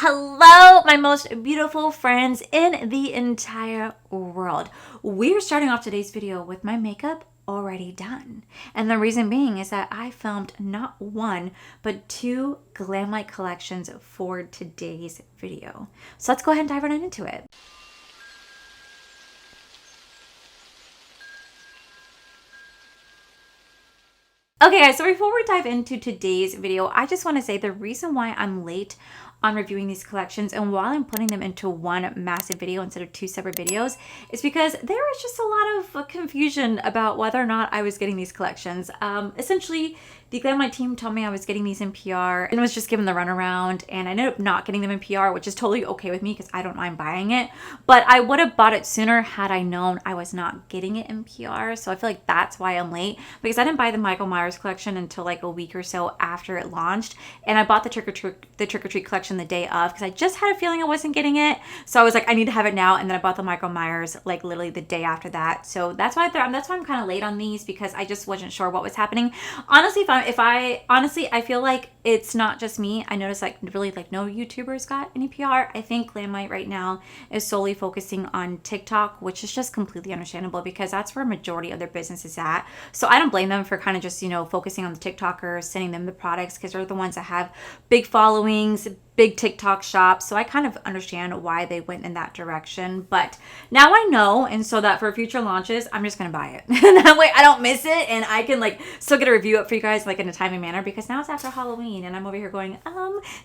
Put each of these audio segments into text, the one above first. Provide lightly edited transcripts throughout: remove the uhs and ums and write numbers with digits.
Hello, my most beautiful friends in the entire world. We're starting off today's video with my makeup already done. And the reason being is that I filmed not one, but two GLAMLITE collections for today's video. So let's go ahead and dive right into it. Okay guys, so before we dive into today's video, I just want to say the reason why I'm late on reviewing these collections and while I'm putting them into one massive video instead of two separate videos is because there was just a lot of confusion about whether or not I was getting these collections. Essentially, the GLAMLITE team told me I was getting these in PR and was just given the runaround, and I ended up not getting them in PR, which is totally okay with me because I don't mind buying it. But I would have bought it sooner had I known I was not getting it in PR. So I feel like that's why I'm late, because I didn't buy the Michael Myers collection until like a week or so after it launched, and I bought the Trick or Treat collection the day of because I just had a feeling I wasn't getting it. So I was like, I need to have it now, and then I bought the Michael Myers like literally the day after that. So that's why I'm kind of late on these, because I just wasn't sure what was happening. Honestly, I feel like it's not just me. I noticed like really like no YouTubers got any PR. I think GLAMLITE right now is solely focusing on TikTok, which is just completely understandable because that's where a majority of their business is at. So I don't blame them for kind of just, focusing on the TikTokers, sending them the products because they're the ones that have big followings, big TikTok shops. So I kind of understand why they went in that direction. But now I know, and so that for future launches, I'm just gonna buy it. That way I don't miss it, and I can like still get a review up for you guys like in a timely manner, because now it's after Halloween and I'm over here going,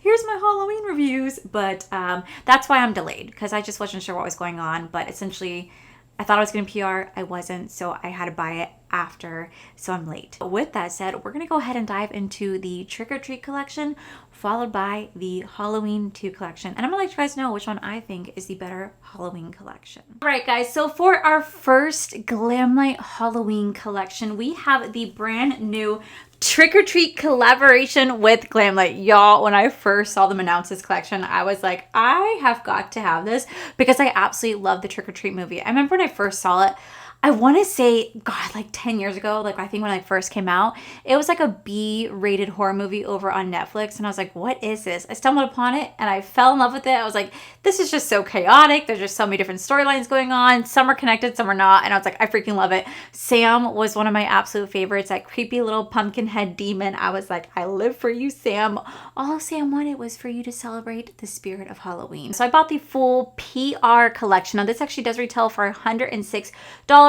here's my Halloween reviews. But that's why I'm delayed, because I just wasn't sure what was going on. But essentially, I thought I was getting PR. I wasn't, so I had to buy it after, so I'm late. With that said, we're gonna go ahead and dive into the Trick or Treat collection, followed by the Halloween 2 collection. And I'm gonna let you guys know which one I think is the better Halloween collection. All right, guys, so for our first GLAMLITE Halloween collection, we have the brand new Trick or Treat collaboration with GLAMLITE. Y'all, when I first saw them announce this collection, I was like, I have got to have this, because I absolutely love the Trick or Treat movie. I remember when I first saw it, I want to say, God, like 10 years ago, like I think when it first came out, it was like a B-rated horror movie over on Netflix. And I was like, what is this? I stumbled upon it and I fell in love with it. I was like, this is just so chaotic. There's just so many different storylines going on. Some are connected, some are not. And I was like, I freaking love it. Sam was one of my absolute favorites. That creepy little pumpkin head demon. I was like, I live for you, Sam. All Sam wanted was for you to celebrate the spirit of Halloween. So I bought the full PR collection. Now this actually does retail for $106.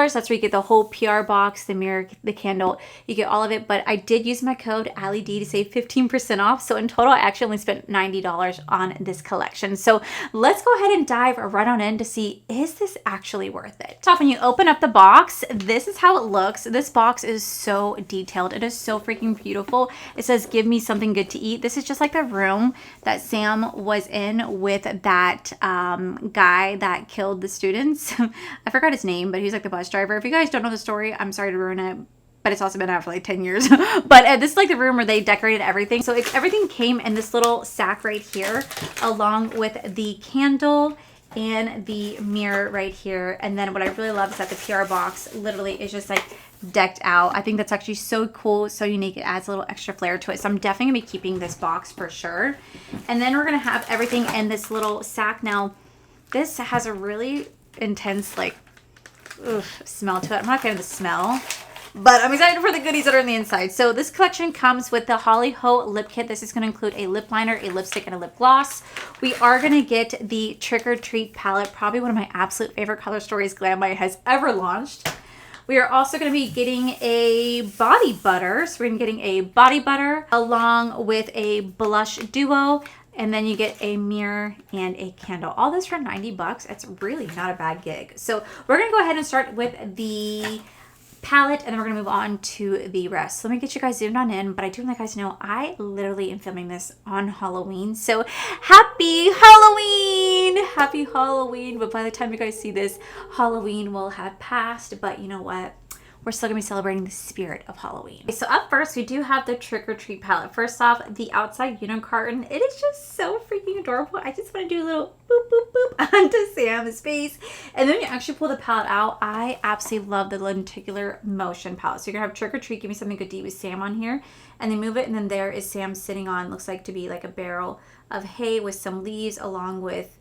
That's where you get the whole PR box, the mirror, the candle, you get all of it. But I did use my code Allie D to save 15% off. So in total, I actually only spent $90 on this collection. So let's go ahead and dive right on in to see, is this actually worth it? So when you open up the box, this is how it looks. This box is so detailed. It is so freaking beautiful. It says, give me something good to eat. This is just like the room that Sam was in with that guy that killed the students. I forgot his name, but he's like the bus driver. If you guys don't know the story, I'm sorry to ruin it, but it's also been out for like 10 years. But this is like the room where they decorated everything. So everything came in this little sack right here, along with the candle and the mirror right here. And then what I really love is that the PR box literally is just like decked out. I think that's actually so cool, so unique. It adds a little extra flair to it. So I'm definitely gonna be keeping this box for sure. And then we're gonna have everything in this little sack. Now, this has a really intense like smell to it. I'm not a fan of the smell, but I'm excited for the goodies that are on the inside. So this collection comes with the Holly Ho lip kit. This is going to include a lip liner, a lipstick, and a lip gloss. We are going to get the Trick or Treat palette, probably one of my absolute favorite color stories GLAMLITE has ever launched. We are also going to be getting a body butter. So we're going to be getting a body butter along with a blush duo. And then you get a mirror and a candle. All this for 90 bucks. It's really not a bad gig. So we're going to go ahead and start with the palette, and then we're going to move on to the rest. So let me get you guys zoomed on in. But I do want you guys to know I literally am filming this on Halloween. So happy Halloween! Happy Halloween. But by the time you guys see this, Halloween will have passed. But you know what? we're still gonna be celebrating the spirit of Halloween. So up first, we do have the Trick or Treat palette. First off, the outside unicorn. It is just so freaking adorable. I just want to do a little boop, boop, boop onto Sam's face. And then you actually pull the palette out. I absolutely love the lenticular motion palette. So you're gonna have Trick or Treat, give me something good to eat with Sam on here. And they move it, and then there is Sam sitting on, looks like to be like a barrel of hay with some leaves along with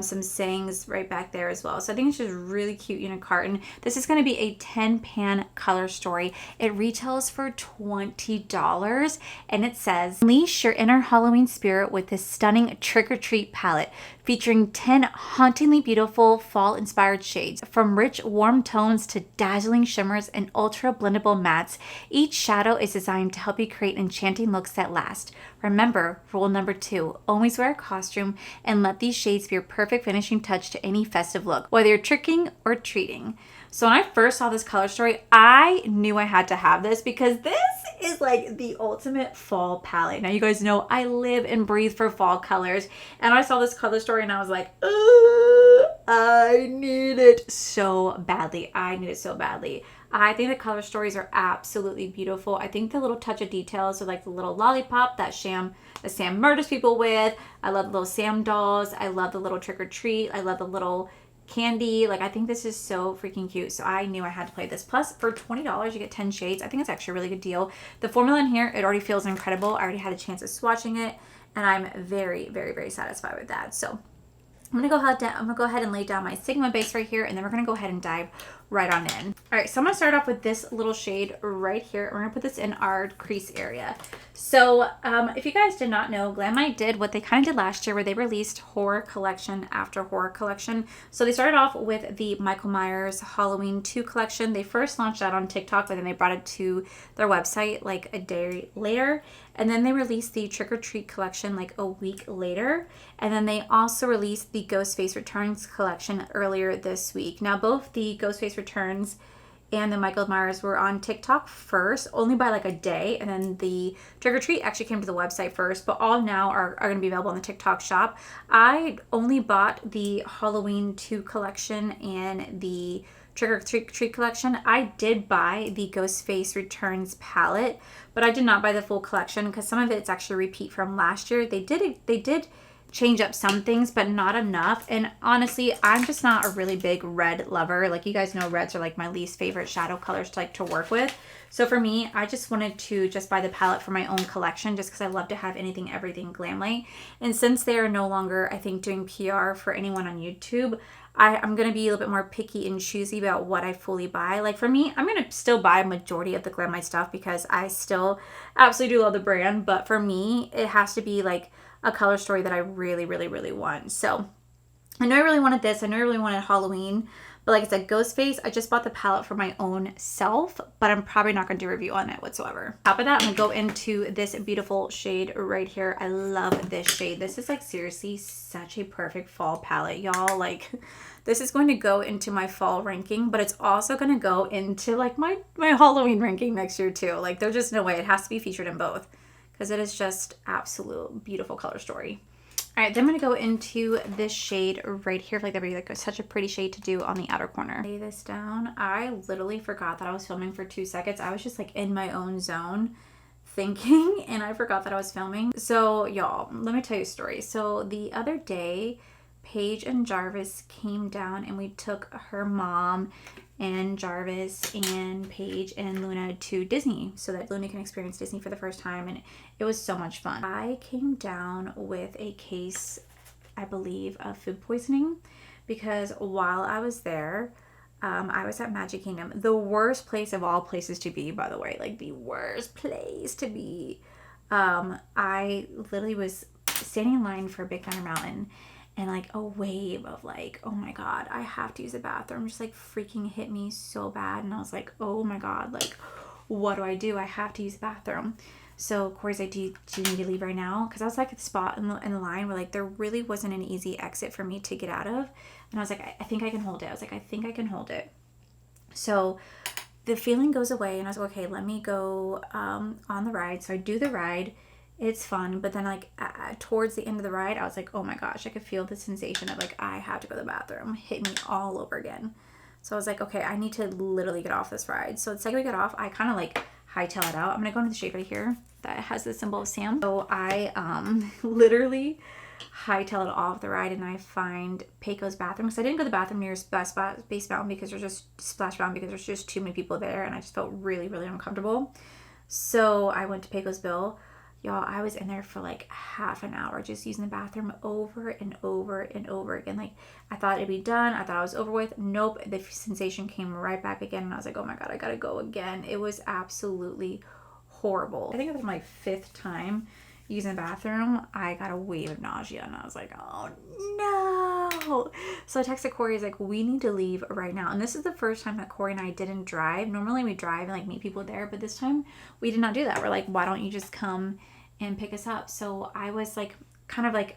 some sayings right back there as well. So I think it's just really cute unicorn. This is going to be a 10-pan color story. It retails for $20, and it says, unleash your inner Halloween spirit with this stunning trick-or-treat palette featuring 10 hauntingly beautiful fall-inspired shades. From rich, warm tones to dazzling shimmers and ultra-blendable mattes, each shadow is designed to help you create enchanting looks that last. Remember, rule number 2, always wear a costume and let these shades be your perfect finishing touch to any festive look, whether you're tricking or treating. So when I first saw this color story, I knew I had to have this because this is like the ultimate fall palette. Now you guys know I live and breathe for fall colors, and I saw this color story and I was like, I need it so badly. I need it so badly. I think the color stories are absolutely beautiful. I think the little touch of details are like the little lollipop that Sam murders people with. I love the little Sam dolls. I love the little trick or treat. I love the little candy. Like, I think this is so freaking cute. So I knew I had to play this. Plus, for $20, you get 10 shades. I think it's actually a really good deal. The formula in here, it already feels incredible. I already had a chance of swatching it, and I'm very, very, very satisfied with that. So I'm gonna go ahead and lay down my Sigma base right here, and then we're gonna go ahead and dive right on in. All right, so I'm gonna start off with this little shade right here. We're gonna put this in our crease area. So if you guys did not know, GLAMLITE did what they kind of did last year, where they released horror collection after horror collection. So they started off with the Michael Myers Halloween 2 collection. They first launched that on TikTok, but then they brought it to their website like a day later. And then they released the Trick or Treat collection like a week later. And then they also released the Ghostface Returns collection earlier this week. Now, both the Ghostface Returns and the Michael Myers were on TikTok first, only by like a day. And then the Trick or Treat actually came to the website first, but all now are going to be available on the TikTok shop. I only bought the Halloween 2 collection and the Trick or Treat collection. I did buy the Ghostface Returns palette, but I did not buy the full collection because some of it's actually repeat from last year. They did change up some things, but not enough. And honestly, I'm just not a really big red lover. Like, you guys know, reds are like my least favorite shadow colors to like to work with. So for me, I just wanted to just buy the palette for my own collection, just because I love to have anything, everything GLAMLITE. And since they are no longer, I think, doing PR for anyone on YouTube, I'm going to be a little bit more picky and choosy about what I fully buy. Like, for me, I'm going to still buy a majority of the GLAMLITE stuff because I still absolutely do love the brand. But for me, it has to be like a color story that I really, really, really want. So I know I really wanted this. I know I really wanted Halloween. But like I said, Ghostface, I just bought the palette for my own self, but I'm probably not going to do a review on it whatsoever. Top of that, I'm going to go into this beautiful shade right here. I love this shade. This is like seriously such a perfect fall palette, y'all. Like, this is going to go into my fall ranking, but it's also going to go into like my Halloween ranking next year too. Like, there's just no way. It has to be featured in both because it is just absolute beautiful color story. All right, then I'm going to go into this shade right here. Like, that'd be like such a pretty shade to do on the outer corner. Lay this down. I literally forgot that I was filming for 2 seconds. I was just like in my own zone thinking, and I forgot that I was filming. So y'all, let me tell you a story. So the other day, Paige and Jarvis came down and we took her mom and Jarvis and Paige and Luna to Disney so that Luna can experience Disney for the first time, and it was so much fun. I came down with a case, I believe, of food poisoning because while I was there, I was at Magic Kingdom, the worst place of all places to be, by the way, like the worst place to be. I literally was standing in line for Big Thunder Mountain, and like a wave of like, oh my God, I have to use the bathroom, just like freaking hit me so bad. And I was like, oh my God, like, what do I do? I have to use the bathroom. So Corey's like, do you need to leave right now? Because I was like at the spot in the line where like there really wasn't an easy exit for me to get out of. And I was like, I think I can hold it. I was like, I think I can hold it. So the feeling goes away, and I was like, okay, let me go on the ride. So I do the ride. It's fun, but then like towards the end of the ride, I was like, oh my gosh, I could feel the sensation of like, I have to go to the bathroom hit me all over again. So I was like, okay, I need to literally get off this ride. So the second we get off, I kind of like hightail it out. I'm gonna go into the shade right here that has the symbol of Sam. So I literally hightail it off the ride, and I find Pecos bathroom, because I didn't go to the bathroom near Space Mountain because there's just Splash Mountain because there's just too many people there, and I just felt really, really uncomfortable. So I went to Pecos Bill. Y'all, I was in there for like half an hour just using the bathroom over and over and over again. Like, I thought it'd be done. I thought I was over with. Nope. The sensation came right back again. And I was like, oh my God, I gotta go again. It was absolutely horrible. I think it was my 5th time using the bathroom. I got a wave of nausea and I was like, oh no. So I texted Corey, I was like, we need to leave right now. And this is the first time that Corey and I didn't drive. Normally we drive and like meet people there, but this time we did not do that. We're like, why don't you just come and pick us up? So I was like kind of like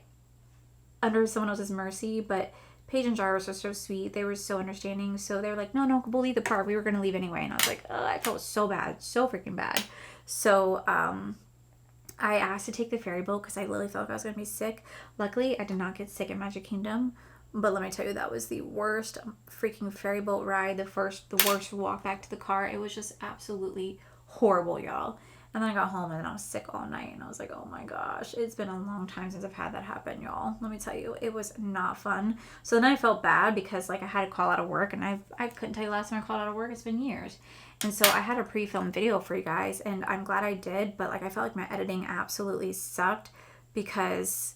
under someone else's mercy, but Paige and Jarvis were so sweet. They were so understanding. So they were like, no, we'll leave the park. We were going to leave anyway. And I was like, oh, I felt so bad, so freaking bad. So I asked to take the ferry boat because I literally felt like I was going to be sick. Luckily, I did not get sick at Magic Kingdom. But let me tell you, that was the worst freaking ferry boat ride. The worst walk back to the car. It was just absolutely horrible, y'all. And then I got home and then I was sick all night. And I was like, oh my gosh, it's been a long time since I've had that happen, y'all. Let me tell you, it was not fun. So then I felt bad because like I had to call out of work. And I couldn't tell you last time I called out of work. It's been years. And so I had a pre-filmed video for you guys. And I'm glad I did. But like I felt like my editing absolutely sucked because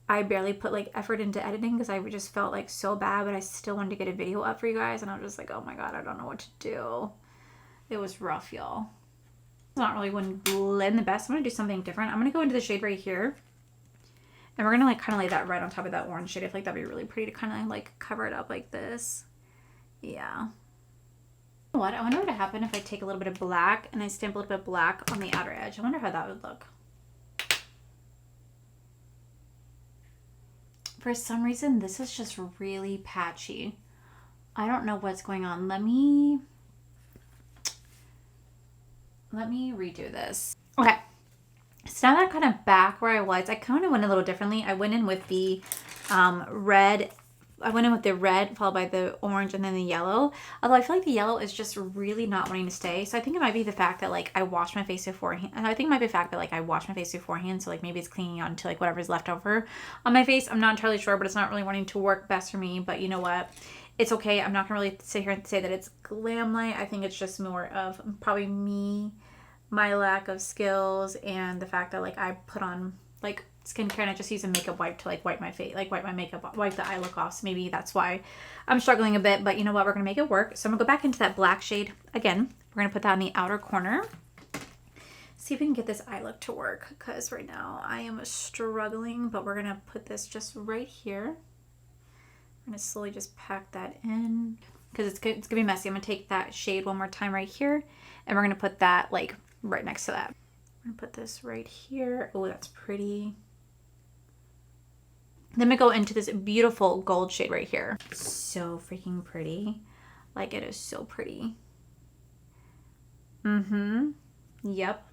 I barely put like effort into editing because I just felt like so bad. But I still wanted to get a video up for you guys. And I was just like, oh my God, I don't know what to do. It was rough, y'all. Not really one blend the best. I'm going to do something different. I'm going to go into the shade right here. And we're going to like kind of lay that red on top of that orange shade. I feel like that'd be really pretty to kind of like cover it up like this. Yeah. You know what? I wonder what would happen if I take a little bit of black and I stamp a little bit of black on the outer edge. I wonder how that would look. For some reason, this is just really patchy. I don't know what's going on. Let me redo this. Okay. So now that I'm kind of back where I was, I kind of went a little differently. I went in with the red. I went in with the red followed by the orange and then the yellow. Although I feel like the yellow is just really not wanting to stay. So I think it might be the fact that like I washed my face beforehand. I think it might be the fact that like I washed my face beforehand. So like maybe it's clinging on to like whatever's left over on my face. I'm not entirely sure, but it's not really wanting to work best for me. But you know what? It's okay. I'm not going to really sit here and say that it's GLAMLITE. I think it's just more of probably me, my lack of skills, and the fact that like I put on like skincare and I just use a makeup wipe to like wipe my face, like wipe my makeup, wipe the eye look off. So maybe that's why I'm struggling a bit, but you know what? We're going to make it work. So I'm going to go back into that black shade again. We're going to put that in the outer corner. See if we can get this eye look to work because right now I am struggling, but we're going to put this just right here. I'm going to slowly just pack that in because it's going to be messy. I'm going to take that shade one more time right here and we're going to put that like right next to that. I'm going to put this right here. Oh, that's pretty. Then we go into this beautiful gold shade right here. So freaking pretty. Like it is so pretty. Yep.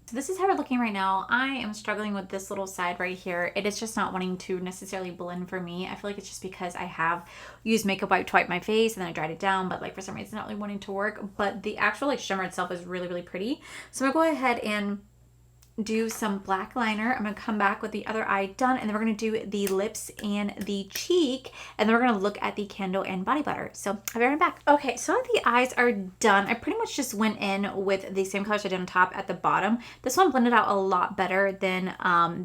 So this is how we're looking right now. I am struggling with this little side right here. It is just not wanting to necessarily blend for me. I feel like it's just because I have used makeup wipe to wipe my face and then I dried it down, but like for some reason it's not really wanting to work. But the actual like shimmer itself is really, really pretty. So I'm gonna go ahead and do some black liner. I'm going to come back with the other eye done, and then we're going to do the lips and the cheek, and then we're going to look at the candle and body butter. So I'll be right back. Okay, so the eyes are done. I pretty much just went in with the same colors I did on top at the bottom. This one blended out a lot better than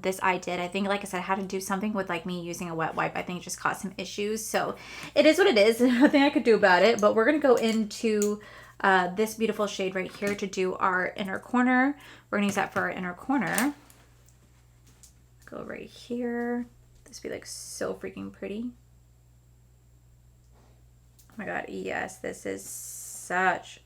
this eye did. I think, like I said, I had to do something with like me using a wet wipe. I think it just caused some issues. So it is what it is. Nothing I could do about it, but we're going to go into this beautiful shade right here to do our inner corner. We're gonna use that for our inner corner. Go right here. This would be like so freaking pretty. Oh my God, yes, this is such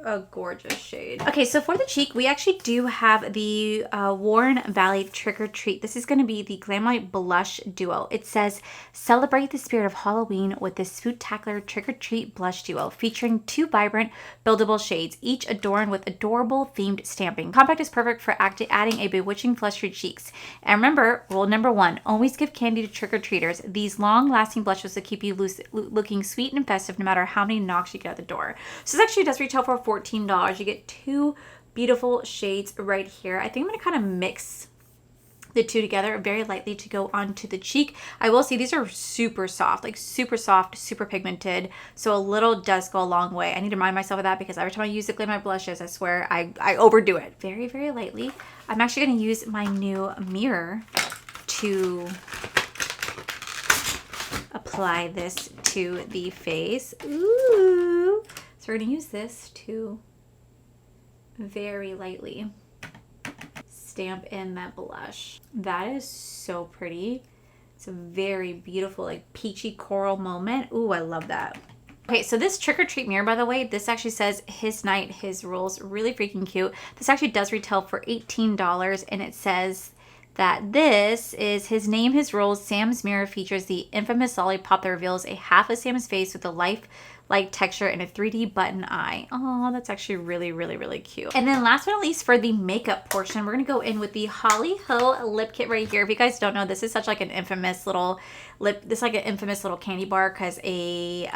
a gorgeous shade. Okay, so for the cheek, we actually do have the Warren Valley Trick or Treat. This is going to be the GLAMLITE Blush Duo. It says, celebrate the spirit of Halloween with this spooktacular Trick or Treat Blush Duo, featuring 2 vibrant, buildable shades, each adorned with adorable themed stamping. Compact is perfect for adding a bewitching flush to your cheeks. And remember, rule number 1, always give candy to trick-or-treaters. These long-lasting blushes will keep you looking sweet and festive no matter how many knocks you get at the door. So this actually does retail for $14. You get 2 beautiful shades right here. I think I'm going to kind of mix the 2 together very lightly to go onto the cheek. I will say these are super soft, like super soft, super pigmented. So a little does go a long way. I need to remind myself of that because every time I use the GLAMLITE blushes, I swear I overdo it. Very, very lightly. I'm actually going to use my new mirror to apply this to the face. Ooh. So we're going to use this to very lightly stamp in that blush. That is so pretty. It's a very beautiful, like peachy coral moment. Ooh, I love that. Okay, so this Trick or Treat mirror, by the way, this actually says his night, his rules. Really freaking cute. This actually does retail for $18, and it says that this is his name, his rules. Sam's mirror features the infamous lollipop that reveals a half of Sam's face with a life-like texture and a 3D button eye. Oh, that's actually really, really, really cute. And then last but not least, for the makeup portion, we're going to go in with the Holly Ho lip kit right here. If you guys don't know, this is such like an infamous little this is like an infamous little candy bar because a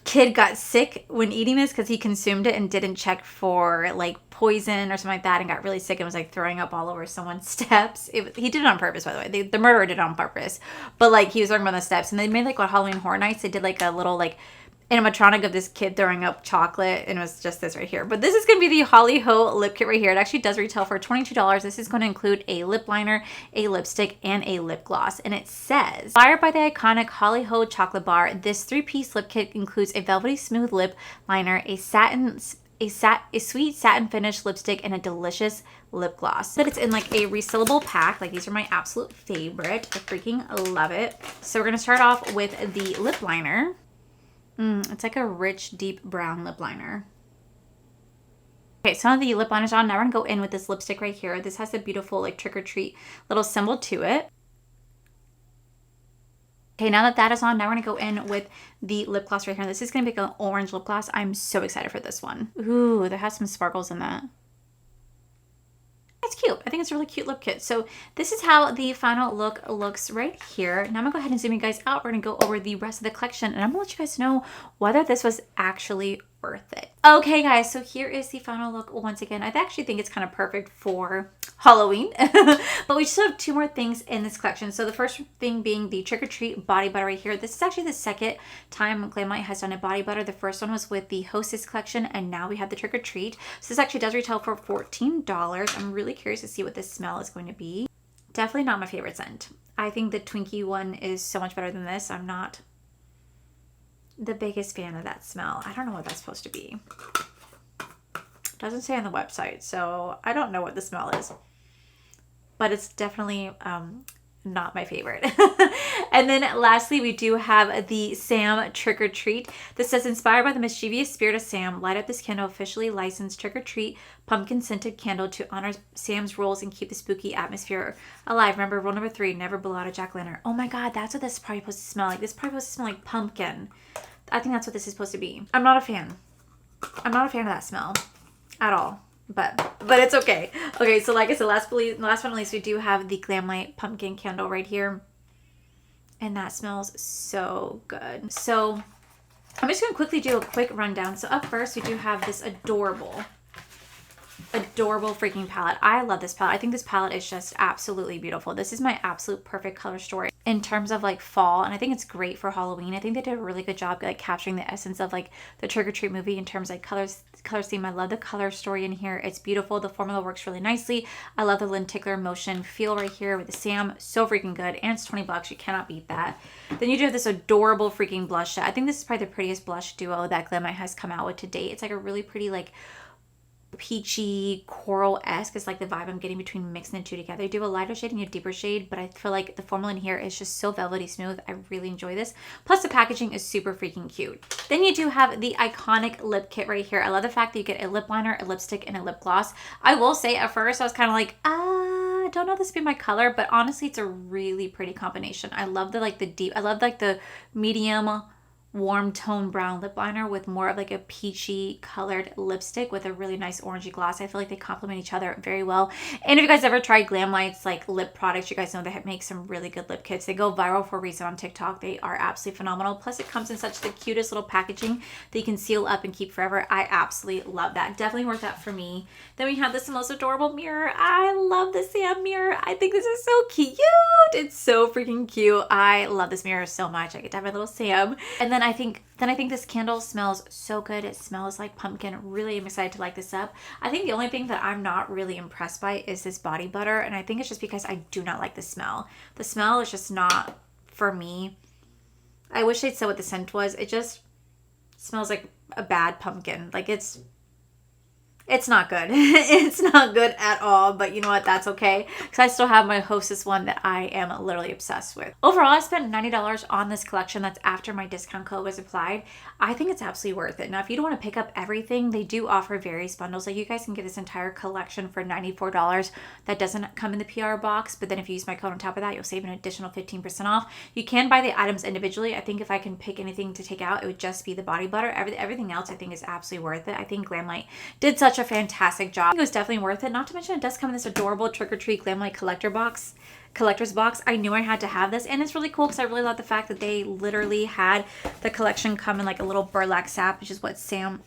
kid got sick when eating this because he consumed it and didn't check for like poison or something like that and got really sick and was like throwing up all over someone's steps. He did it on purpose, by the way. The murderer did it on purpose, but like he was talking about the steps, and they made like what Halloween Horror Nights. They did like a little like animatronic of this kid throwing up chocolate, and it was just this right here. But this is going to be the Holly Ho lip kit right here. It actually does retail for $22. This is going to include a lip liner, a lipstick, and a lip gloss. And it says, inspired by the iconic Holly Ho chocolate bar, this 3-piece lip kit includes a velvety smooth lip liner, a sweet satin finish lipstick, and a delicious lip gloss. But it's in like a resealable pack. Like these are my absolute favorite. I freaking love it. So we're going to start off with the lip liner. It's like a rich, deep brown lip liner. Okay, some of the lip liner's on. Now we're gonna go in with this lipstick right here. This has a beautiful like trick or treat little symbol to it. Okay, now that is on, now we're gonna go in with the lip gloss right here. This is gonna be like an orange lip gloss. I'm so excited for this one. Ooh, that has some sparkles in that. It's cute. I think it's a really cute lip kit. So this is how the final look looks right here. Now I'm gonna go ahead and zoom you guys out. We're gonna go over the rest of the collection, and I'm gonna let you guys know whether this was actually worth it. Okay guys, so here is the final look once again. I actually think it's kind of perfect for Halloween, but we still have 2 more things in this collection. So the first thing being the Trick or Treat body butter right here. This is actually the second time GLAMLITE has done a body butter. The first one was with the Hostess collection, and now we have the Trick or Treat. So this actually does retail for $14. I'm really curious to see what this smell is going to be. Definitely not my favorite scent. I think the Twinkie one is so much better than this. I'm not the biggest fan of that smell. I don't know what that's supposed to be. Doesn't say on the website, so I don't know what the smell is. But it's definitely not my favorite. And then lastly, we do have the Sam Trick or Treat. This says, inspired by the mischievous spirit of Sam, light up this candle, officially licensed Trick or Treat pumpkin scented candle to honor Sam's rules and keep the spooky atmosphere alive. Remember, rule number 3, never blow out a jack-o'-lantern. Oh my god, that's what this is probably supposed to smell like. This is probably supposed to smell like pumpkin. I think that's what this is supposed to be. I'm not a fan. I'm not a fan of that smell at all. But it's okay. Okay, so like I said, last but not least, we do have the GLAMLITE pumpkin candle right here. And that smells so good. So I'm just going to quickly do a quick rundown. So up first, we do have this adorable freaking palette. I love this palette. I think this palette is just absolutely beautiful. This is my absolute perfect color story in terms of like fall, and I think it's great for Halloween. I think they did a really good job like capturing the essence of like the Trick or Treat movie in terms of like color theme. I love the color story in here. It's beautiful. The formula works really nicely. I love the lenticular motion feel right here with the Sam. So freaking good, and it's $20. You cannot beat that. Then you do have this adorable freaking blush set. I think this is probably the prettiest blush duo that GLAMLITE has come out with to date. It's like a really pretty like peachy coral-esque is like the vibe I'm getting between mixing the two together. You do a lighter shade and a deeper shade, but I feel like the formula in here is just so velvety smooth. I really enjoy this. Plus the packaging is super freaking cute. Then you do have the iconic lip kit right here. I love the fact that you get a lip liner, a lipstick, and a lip gloss. I will say at first I was kind of like, I don't know if this would be my color, but honestly it's a really pretty combination. I love the I love like the medium warm tone brown lip liner with more of like a peachy colored lipstick with a really nice orangey gloss. I feel like they complement each other very well. And if you guys ever tried GLAMLITE's like lip products, you guys know they make some really good lip kits. They go viral for a reason on TikTok. They are absolutely phenomenal. Plus it comes in such the cutest little packaging that you can seal up and keep forever. I absolutely love that. Definitely worth that for me. Then we have this most adorable mirror. I love the Sam mirror. I think this is so cute. It's so freaking cute. I love this mirror so much. I get to have my little Sam. And then I think this candle smells so good. It smells like pumpkin. Really am excited to light this up. I think the only thing that I'm not really impressed by is this body butter, and I think it's just because I do not like the smell. The smell is just not for me. I wish they'd said what the scent was. It just smells like a bad pumpkin. Like it's not good. It's not good at all, but you know what? That's okay because I still have my Hostess one that I am literally obsessed with. Overall, I spent $90 on this collection. That's after my discount code was applied. I think it's absolutely worth it. Now, if you don't want to pick up everything, they do offer various bundles. Like you guys can get this entire collection for $94. That doesn't come in the PR box, but then if you use my code on top of that, you'll save an additional 15% off. You can buy the items individually. I think if I can pick anything to take out, it would just be the body butter. Everything else I think is absolutely worth it. I think GLAMLITE did such a fantastic job. It was definitely worth it. Not to mention it does come in this adorable trick-or-treat GLAMLITE collector's box. I knew I had to have this, and it's really cool because I really love the fact that they literally had the collection come in like a little burlap sack, which is what Sam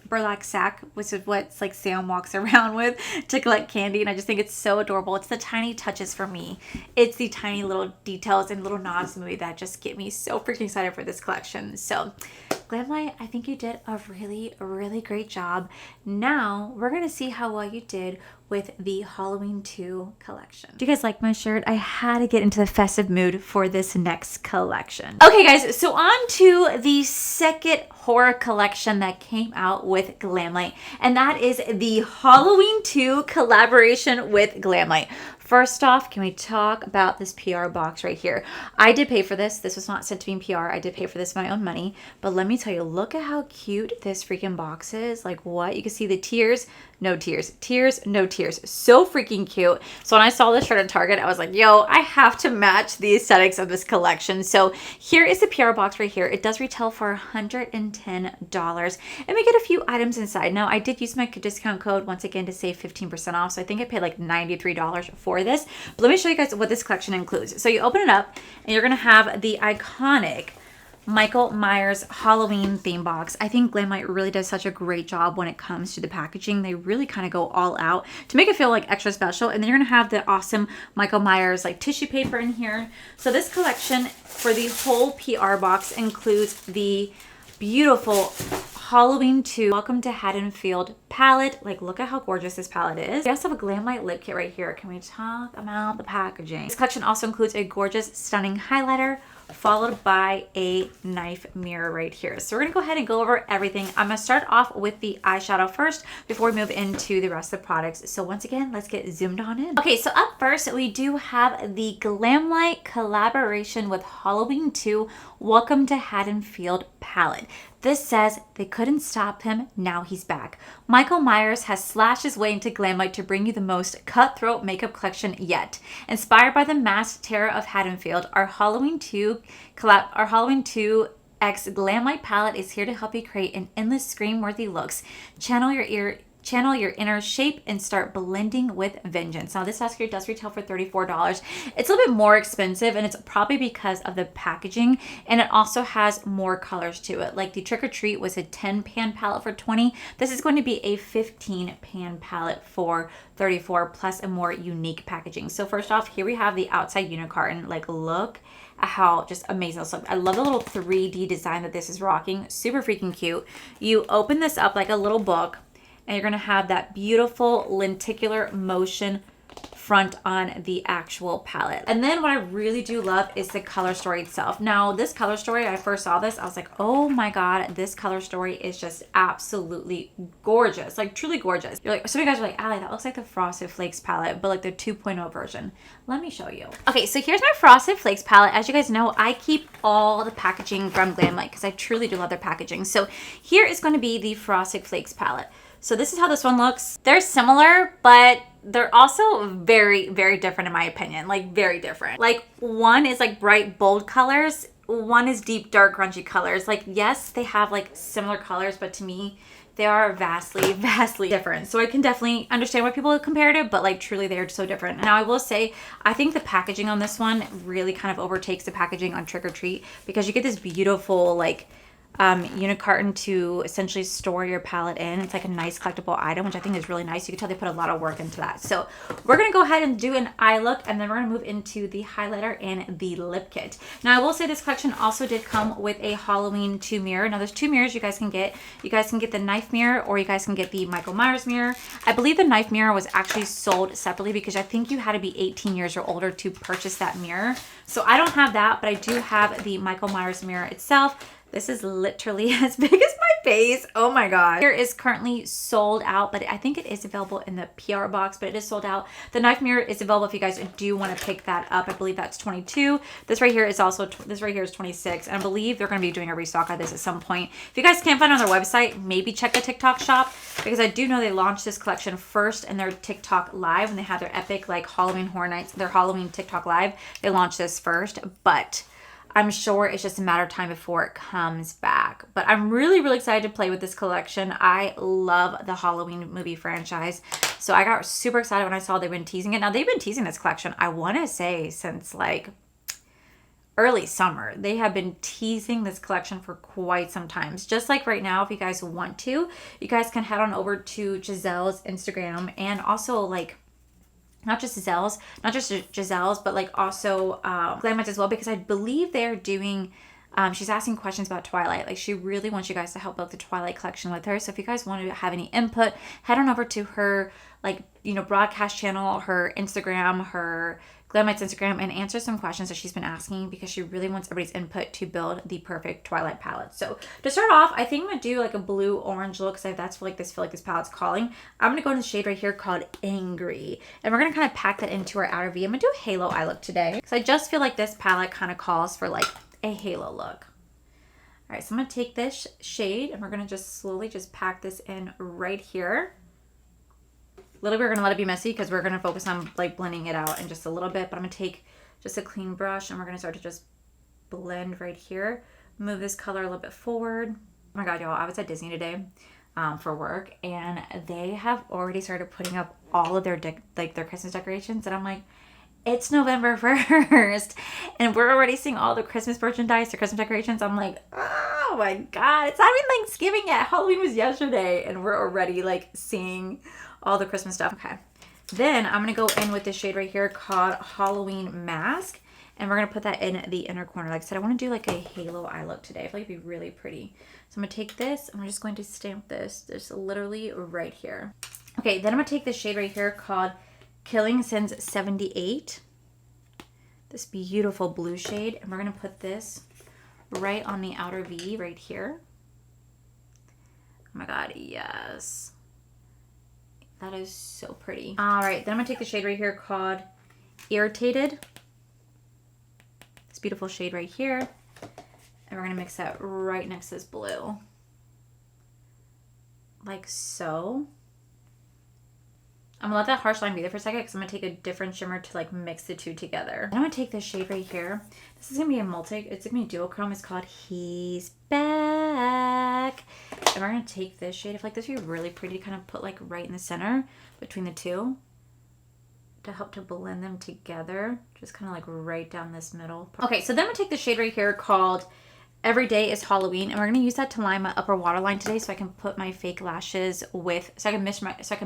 walks around with to collect candy, and I just think it's so adorable. It's the tiny touches for me. It's the tiny little details and little nods to the movie that just get me so freaking excited for this collection. So GLAMLITE, I think you did a really, really great job. Now we're gonna see how well you did with the Halloween 2 collection. Do you guys like my shirt? I had to get into the festive mood for this next collection. Okay guys, so on to the second horror collection that came out with GLAMLITE, and that is the Halloween 2 collaboration with GLAMLITE. First off, can we talk about this PR box right here? I did pay for this. This was not sent to me in PR. I did pay for this with my own money. But let me tell you, look at how cute this freaking box is. Like what? You can see the tears, no tears. Tears, no tears. So freaking cute. So when I saw this shirt at Target, I was like, yo, I have to match the aesthetics of this collection. So here is the PR box right here. It does retail for $110. And we get a few items inside. Now, I did use my discount code once again to save 15% off. So I think I paid like $93 for this. But let me show you guys what this collection includes. So you open it up and you're going to have the iconic Michael Myers Halloween theme box. I think GLAMLITE really does such a great job when it comes to the packaging. They really kind of go all out to make it feel like extra special. And then you're going to have the awesome Michael Myers like tissue paper in here. So this collection for the whole PR box includes the beautiful Halloween 2 Welcome to Haddonfield palette. Like, look at how gorgeous this palette is. We also have a GLAMLITE lip kit right here. Can we talk about the packaging? This collection also includes a gorgeous, stunning highlighter, followed by a knife mirror right here. So we're gonna go ahead and go over everything. I'm gonna start off with the eyeshadow first before we move into the rest of the products. So once again, let's get zoomed on in. Okay, so up first, we do have the GLAMLITE collaboration with Halloween 2 Welcome to Haddonfield palette. This says they couldn't stop him, now he's back. Michael Myers has slashed his way into GLAMLITE to bring you the most cutthroat makeup collection yet. Inspired by the masked terror of Haddonfield, our Halloween 2 X GLAMLITE palette is here to help you create an endless scream-worthy looks. Channel your inner shape and start blending with vengeance. Now this mascara does retail for $34. It's a little bit more expensive, and it's probably because of the packaging, and it also has more colors to it. Like the Trick or Treat was a 10 pan palette for $20. This is going to be a 15 pan palette for $34, plus a more unique packaging. So first off, here we have the outside unicorn. Like, look at how just amazing this looks. I love the little 3D design that this is rocking. Super freaking cute. You open this up like a little book, and you're going to have that beautiful lenticular motion front on the actual palette. And then what I really do love is the color story itself. Now this color story, I first saw this, I was like, oh my god, this color story is just absolutely gorgeous, like truly gorgeous. You're like, some of you guys are like, Allie, that looks like the Frosted Flakes palette, but like the 2.0 version. Let me show you. Okay, so here's my Frosted Flakes palette. As you guys know, I keep all the packaging from GLAMLITE because I truly do love their packaging. So here is going to be the Frosted Flakes palette. So this is how this one looks. They're similar, but they're also very, very different in my opinion. Like very different. Like one is like bright, bold colors. One is deep, dark, grungy colors. Like yes, they have like similar colors, but to me, they are vastly, vastly different. So I can definitely understand why people compare it, but like truly they're so different. Now I will say, I think the packaging on this one really kind of overtakes the packaging on Trick or Treat because you get this beautiful like unicarton to essentially store your palette in. It's like a nice collectible item, which I think is really nice. You can tell they put a lot of work into that. So we're going to go ahead and do an eye look, and then we're going to move into the highlighter and the lip kit. Now I will say this collection also did come with a Halloween 2 mirror. Now there's 2 mirrors you guys can get. You guys can get the knife mirror, or you guys can get the Michael Myers mirror. I believe the knife mirror was actually sold separately because I think you had to be 18 years or older to purchase that mirror. So I don't have that, but I do have the Michael Myers mirror itself. This is literally as big as my face. Oh my god. Here is currently sold out, but I think it is available in the P.O Box, but it is sold out. The knife mirror is available if you guys do want to pick that up. I believe that's 22. This right here is also, this right here is 26. And I believe they're going to be doing a restock of this at some point. If you guys can't find it on their website, maybe check the TikTok shop, because I do know they launched this collection first in their TikTok live when they had their epic like Halloween Horror Nights, their Halloween TikTok live. They launched this first, but I'm sure it's just a matter of time before it comes back. But I'm really, really excited to play with this collection. I love the Halloween movie franchise. So I got super excited when I saw they've been teasing it. Now, they've been teasing this collection, I want to say, since like early summer. They have been teasing this collection for quite some time. Just like right now, if you guys want to, you guys can head on over to Giselle's Instagram, and also like not just Giselle's, but like also GLAMLITE as well, because I believe they're doing, she's asking questions about Twilight. Like she really wants you guys to help build the Twilight collection with her. So if you guys want to have any input, head on over to her like, you know, broadcast channel, her Instagram, her GLAMLITE's Instagram, and answer some questions that she's been asking, because she really wants everybody's input to build the perfect Twilight palette. So to start off, I think I'm gonna do like a blue orange look, because that's what feel like this palette's calling. I'm gonna go in the shade right here called Angry, and we're gonna kind of pack that into our outer V. I'm gonna do a halo eye look today, because I just feel like this palette kind of calls for like a halo look. All right, so I'm gonna take this shade, and we're gonna just slowly just pack this in right here. Literally, we're gonna let it be messy because we're gonna focus on like blending it out in just a little bit, but I'm gonna take just a clean brush and we're gonna start to just blend right here. Move this color a little bit forward. Oh my god, y'all, I was at Disney today for work, and they have already started putting up all of their their Christmas decorations, and I'm like, it's November 1st and we're already seeing all the Christmas merchandise, the Christmas decorations. I'm like, oh my god, it's not even Thanksgiving yet. Halloween was yesterday and we're already like seeing all the Christmas stuff. Okay, then I'm gonna go in with this shade right here called Halloween Mask, and we're gonna put that in the inner corner. Like I said, I want to do like a halo eye look today. I feel like it'd be really pretty. So I'm gonna take this and we're just going to stamp this just literally right here. Okay, then I'm gonna take this shade right here called Killing Sins 78, this beautiful blue shade, and we're gonna put this right on the outer V right here. Oh my god, yes. That is so pretty. All right, then I'm gonna take the shade right here called Irritated. This beautiful shade right here. And we're gonna mix that right next to this blue. Like so. I'm gonna let that harsh line be there for a second, because I'm gonna take a different shimmer to like mix the two together. And I'm gonna take this shade right here. This is gonna be a it's gonna be duochrome. It's called He's Back. And we're gonna take this shade. I feel like this would be really pretty to kind of put like right in the center between the two, to help to blend them together. Just kind of like right down this middle. Okay, so then I'm gonna take the shade right here called every day is Halloween, and we're gonna use that to line my upper waterline today, so I can put my fake lashes with, so I can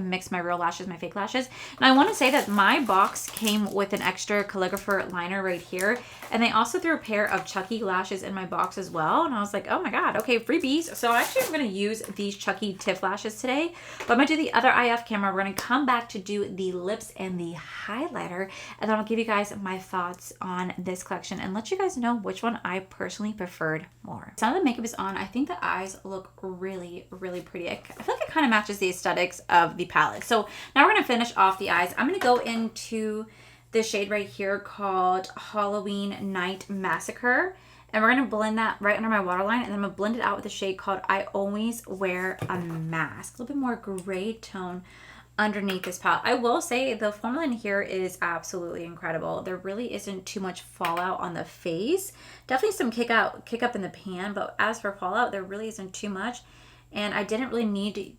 mix my real lashes, my fake lashes. And I want to say that my box came with an extra calligrapher liner right here, and they also threw a pair of Chucky lashes in my box as well. And I was like, oh my god, okay, freebies. So actually, I'm gonna use these Chucky Tiff lashes today, but I'm gonna do the other eye off camera. We're gonna come back to do the lips and the highlighter, and then I'll give you guys my thoughts on this collection and let you guys know which one I personally preferred more. So now the makeup is on, I think the eyes look really, really pretty. I feel like it kind of matches the aesthetics of the palette. So now we're going to finish off the eyes. I'm going to go into this shade right here called Halloween Night Massacre. And we're going to blend that right under my waterline. And then I'm going to blend it out with a shade called I Always Wear a Mask. A little bit more gray tone underneath this palette. I will say the formula in here is absolutely incredible. There really isn't too much fallout on the face. Definitely some kick up in the pan, but as for fallout, there really isn't too much. And I didn't really need to,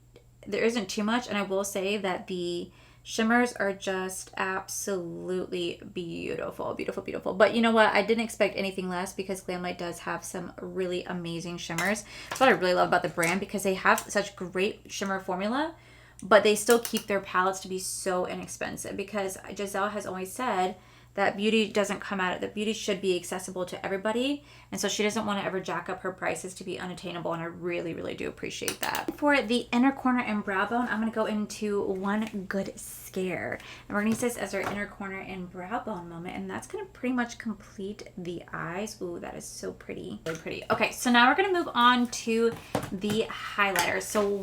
there isn't too much. And I will say that the shimmers are just absolutely beautiful, beautiful, beautiful. But you know what? I didn't expect anything less because GLAMLITE does have some really amazing shimmers. That's what I really love about the brand, because they have such great shimmer formula, but they still keep their palettes to be so inexpensive, because Giselle has always said that beauty doesn't come out of, that beauty should be accessible to everybody. And so she doesn't want to ever jack up her prices to be unattainable. And I really, really do appreciate that. For the inner corner and brow bone, I'm going to go into One Good Scare. And we're going to use this as our inner corner and brow bone moment. And that's going to pretty much complete the eyes. Ooh, that is so pretty. Really pretty. Okay, so now we're going to move on to the highlighter. So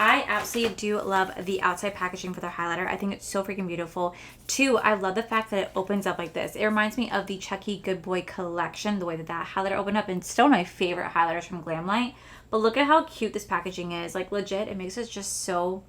I absolutely do love the outside packaging for the highlighter. I think it's so freaking beautiful. 2, I love the fact that it opens up like this. It reminds me of the Chucky Good Boy collection, the way that highlighter opened up, and still my favorite highlighters from GLAMLITE. But look at how cute this packaging is. Like legit, it makes it just so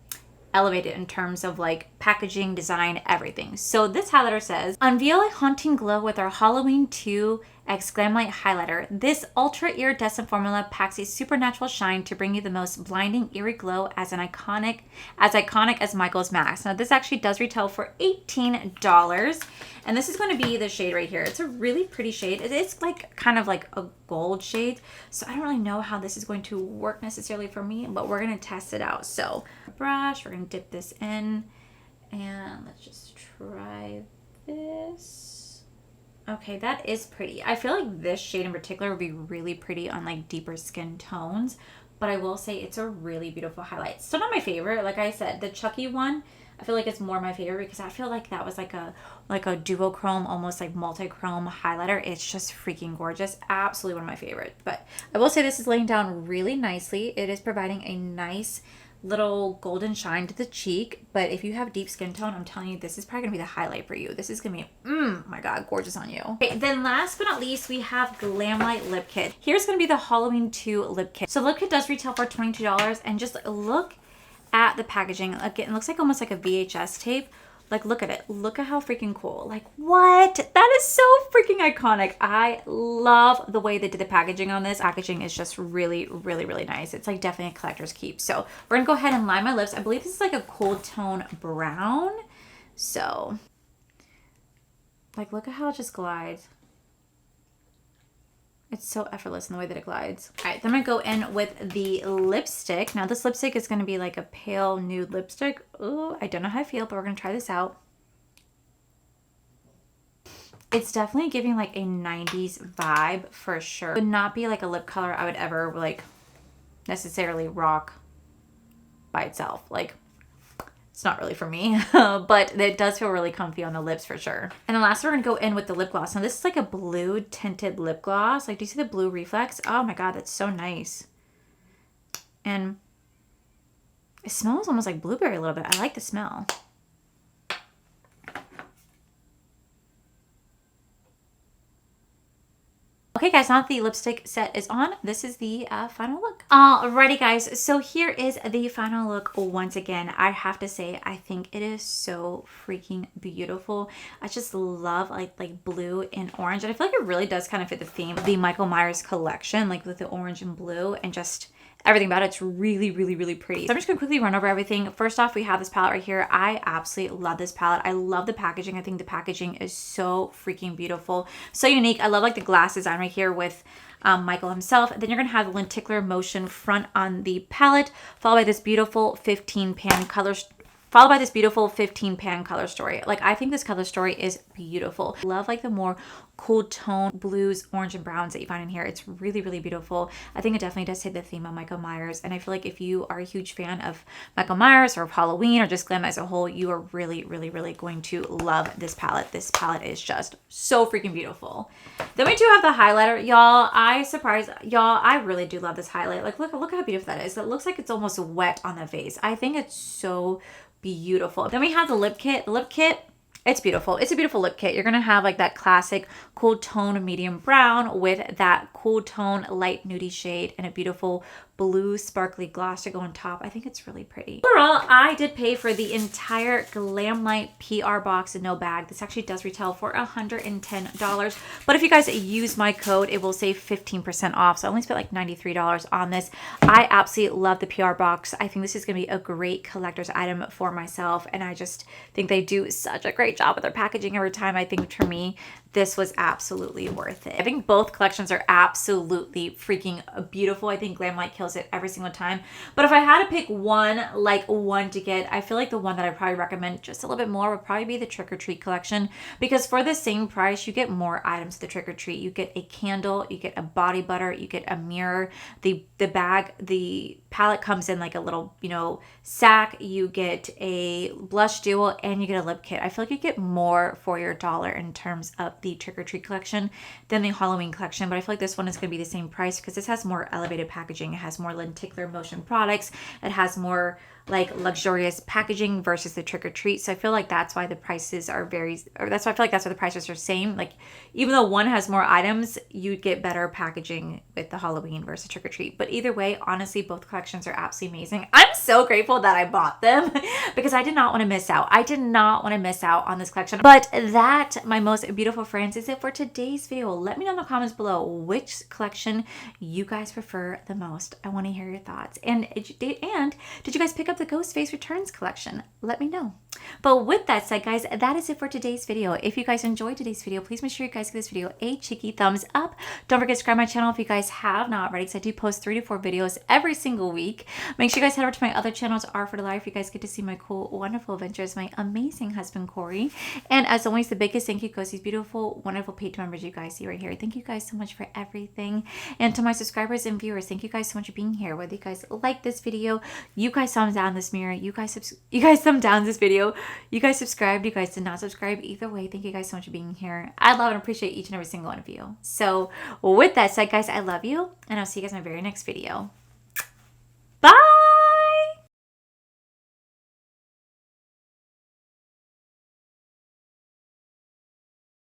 elevated in terms of like packaging, design, everything. So this highlighter says, unveil a haunting glow with our Halloween 2 X GLAMLITE highlighter. This ultra iridescent formula packs a supernatural shine to bring you the most blinding eerie glow as iconic as Michael's mask. Now this actually does retail for $18, and this is going to be the shade right here. It's a really pretty shade. It is like kind of like a gold shade, so I don't really know how this is going to work necessarily for me, but we're going to test it out. So brush, we're going to dip this in, and let's just try this. Okay, that is pretty. I feel like this shade in particular would be really pretty on like deeper skin tones, but I will say it's a really beautiful highlight. Still not my favorite. Like I said, the Chucky one, I feel like it's more my favorite because I feel like that was like a duochrome, almost like multi-chrome highlighter. It's just freaking gorgeous. Absolutely one of my favorites. But I will say this is laying down really nicely. It is providing a nice little golden shine to the cheek, but if you have deep skin tone, I'm telling you, this is probably gonna be the highlight for you. This is gonna be, my god, gorgeous on you. Okay, then last but not least, we have GLAMLITE Lip Kit. Here's gonna be the Halloween 2 Lip Kit. So Lip Kit does retail for $22, and just look at the packaging. Again, it looks like almost like a VHS tape. Like, look at it. Look at how freaking cool. Like, what? That is so freaking iconic. I love the way they did the packaging on this. Packaging is just really, really, really nice. It's like definitely a collector's keep. So we're going to go ahead and line my lips. I believe this is like a cool tone brown. So, like, look at how it just glides. It's so effortless in the way that it glides. All right, then I'm gonna go in with the lipstick. Now this lipstick is gonna be like a pale nude lipstick. Ooh, I don't know how I feel, but we're gonna try this out. It's definitely giving like a 90s vibe for sure. It would not be like a lip color I would ever like necessarily rock by itself. Like, it's not really for me, but it does feel really comfy on the lips for sure. And then last, we're gonna go in with the lip gloss. Now this is like a blue tinted lip gloss. Like, do you see the blue reflex? Oh my god, that's so nice. And it smells almost like blueberry a little bit. I like the smell. Okay guys, now that the lipstick set is on, this is the final look. Alrighty guys, so here is the final look once again. I have to say, I think it is so freaking beautiful. I just love like blue and orange, and I feel like it really does kind of fit the theme of the Michael Myers collection, like with the orange and blue, and just everything about it's really, really, really pretty. So I'm just gonna quickly run over everything. First off, we have this palette right here. I absolutely love this palette. I love the packaging. I think the packaging is so freaking beautiful, so unique. I love like the glass design right here with Michael himself. Then you're going to have the lenticular motion front on the palette, followed by this beautiful 15 pan color story. Like, I think this color story is beautiful. Love like the more cool tone blues, orange, and browns that you find in here. It's really, really beautiful. I think it definitely does hit the theme of Michael Myers. And I feel like if you are a huge fan of Michael Myers or of Halloween or just glam as a whole, you are really, really, really going to love this palette. This palette is just so freaking beautiful. Then we do have the highlighter, y'all. I really do love this highlight. Like, look how beautiful that is. It looks like it's almost wet on the face. I think it's so beautiful. Then we have the lip kit. The lip kit, it's beautiful. It's a beautiful lip kit. You're going to have like that classic cool tone medium brown with that cool tone light nudie shade and a beautiful blue sparkly gloss to go on top. I think it's really pretty. Overall, I did pay for the entire GLAMLITE PR box and no bag. This actually does retail for $110. But if you guys use my code, it will save 15% off. So I only spent like $93 on this. I absolutely love the PR box. I think this is going to be a great collector's item for myself. And I just think they do such a great job with their packaging every time. I think for me, this was absolutely worth it. I think both collections are absolutely freaking beautiful. I think GLAMLITE kills it every single time. But if I had to pick one to get, I feel like the one that I'd probably recommend just a little bit more would probably be the Trick or Treat collection, because for the same price, you get more items to the Trick or Treat. You get a candle, you get a body butter, you get a mirror, the bag, the palette comes in like a little, sack. You get a blush duo and you get a lip kit. I feel like you get more for your dollar in terms of the Trick or Treat collection than the Halloween collection, but I feel like this one is going to be the same price because this has more elevated packaging. It has more lenticular motion products. It has more like luxurious packaging versus the Trick or Treat. So I feel like that's why the prices are that's why the prices are same. Like, even though one has more items, you get better packaging with the Halloween versus Trick or Treat. But either way, honestly, both collections are absolutely amazing. I'm so grateful that I bought them because I did not want to miss out. I did not want to miss out on this collection. But that, my most beautiful friends, is it for today's video. Let me know in the comments below which collection you guys prefer the most. I want to hear your thoughts. And did you guys pick up the Ghostface Returns collection? Let me know. But with that said, guys, that is it for today's video. If you guys enjoyed today's video, please make sure you guys give this video a cheeky thumbs up. Don't forget to subscribe to my channel if you guys have not already, because I do post 3 to 4 videos every single week. Make sure you guys head over to my other channels, R for the Life. You guys get to see my cool, wonderful adventures, my amazing husband, Corey. And as always, the biggest thank you goes to these beautiful, wonderful paid members you guys see right here. Thank you guys so much for everything. And to my subscribers and viewers, thank you guys so much for being here. Whether you guys like this video, you guys thumbs down this mirror, you guys thumb down this video, you guys subscribed, you guys did not subscribe, either way, thank you guys so much for being here. I love and appreciate each and every single one of you. So with that said, guys, I love you, and I'll see you guys in my very next video.